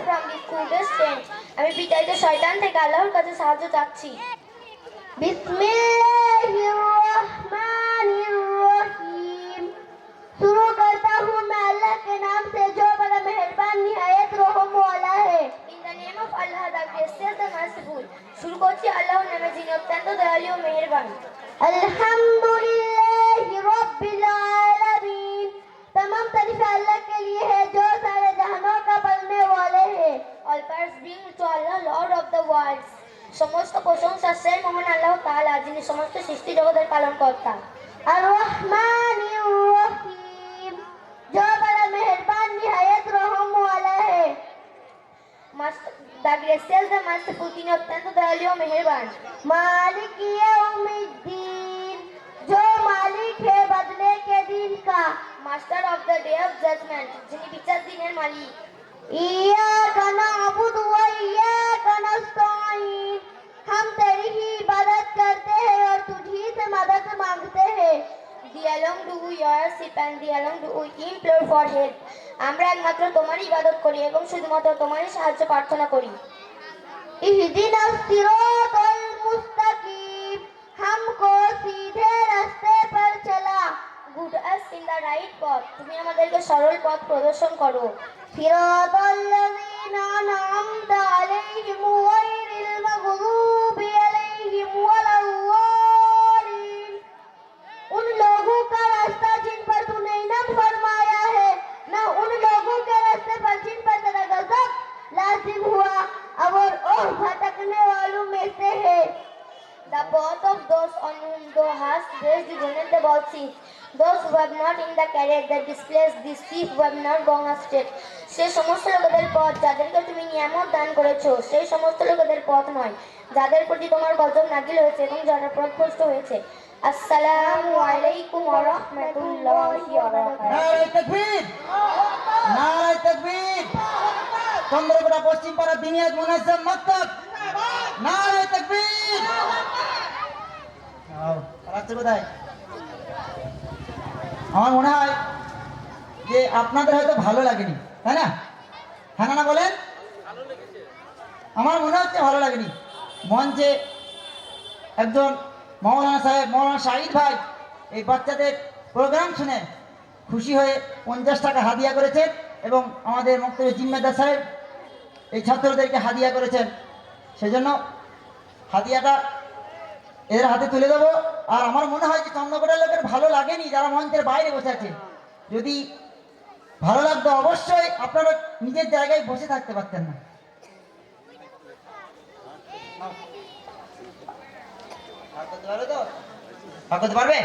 from the school's tent. আমি বিতাড়িত শয়তান থেকে আল্লাহর কাছে সাহায্য চাচ্ছি। बिस्मिल्लाहिर्रहमानिर्रहीम। शुरू करता हूँ मैं अल्लाह के नाम से जो बड़ा मेहरबान निहायत रहम वाला है। In the name of Allah, the gracious, the merciful. শুরু করছি আল্লাহর নামে, যিনি অত্যন্ত দয়ালু ও মেহেরবান। अल्हम्दुलिल्लाहि रब्बिल आलमीन। तमाम तारीफ अल्लाह के लिए है जो सारे जहानों का बनने वाले हैं। All praise being to Allah, Lord of the worlds. সমস্ত প্রশংসা সেই মহান আল্লাহ তাআলা, যিনি সমস্ত সৃষ্টি জগতের পালনকর্তা। अर्रहमानिर्रहीम, जो बड़ा मेहरबान निहायत रहम वाला है। The gracious, the merciful, তিনি অত্যন্ত দয়ালু ও মেহেরবান। मालिक यौमिद्दीन, जो मालिक है बदले के दिन का। Master of the day of judgment, যিনি বিচার দিনের মালিক। इय्याका नअबुदु व इय्याका नस्तईन, हम तेरी ही इबादत करते हैं और तुझी से मदद मांगते हैं। The alone do we worship and the alone do we implore for help. আমরা একমাত্র তোমারই ইবাদত করি এবং শুধুমাত্র তোমারই সাহায্য প্রার্থনা করি। इहदिना सिरातल मुस्तकीम, हमको सीधे रास्ते पर चला। Guide us in the right path, তুমি আমাদেরকে সরল পথ প্রদর্শন করো। सिरातल लज़ीना अनअमता अलैहिम गैरिल मग़ज़ूबि अलैहिम वलद्दालिन। उन लोगों का रास्ता जिन पर तूने इनाम फरमाया है, न उन लोगों के रास्ते पर जिन पर तेरा गज़ब लाजिम हुआ और भटकने वालों में से है। The path of those on whom thou hast placed the vulnerable seat, those who have not in the carriage that displays the thief who have not gone astray. সেই সমস্ত লোকেদের পথ যাদেরকে তুমি নিয়ামত দান করেছো, সেই সমস্ত লোকেদের পথ নয় যাদের প্রতি তোমার গজব নাযিল হয়েছে এবং যারা পথভ্রষ্ট হয়েছে। আসসালামু আলাইকুম ওয়া রাহমাতুল্লাহি ওয়া বারাকাতুহু। নারে তাকবীর, নারে তাকবীর। চন্দ্রকোনা পশ্চিম পাড়া বিনিয়াদ মুনাজ্জাম মাকতাব, নারে তাকবীর। রাত্রে কোথায়? আমার মনে হয় যে আপনাদের হয়তো ভালো লাগেনি, তাই না? হ্যাঁ না বলেন? আমার মনে হচ্ছে ভালো লাগেনি। মঞ্চে একজন মৌলানা সাহেব, মৌলানা শাহিদ ভাই এই বাচ্চাদের প্রোগ্রাম শুনে খুশি হয়ে 50 টাকা হাদিয়া করেছেন এবং আমাদের মুক্তবি জিম্মেদার সাহেব এই ছাত্রদেরকে হাদিয়া করেছেন। সেজন্য হাদিয়াটা এদের হাতে তুলে দেবো। আর আমার মনে হয় যে চন্দ্রকোটার লোকের ভালো লাগেনি যারা মঞ্চের বাইরে বসে আছে। যদি ভালো লাগতো অবশ্যই আপনারা নিজের জায়গায় বসে থাকতে পারতেন না। পারবে?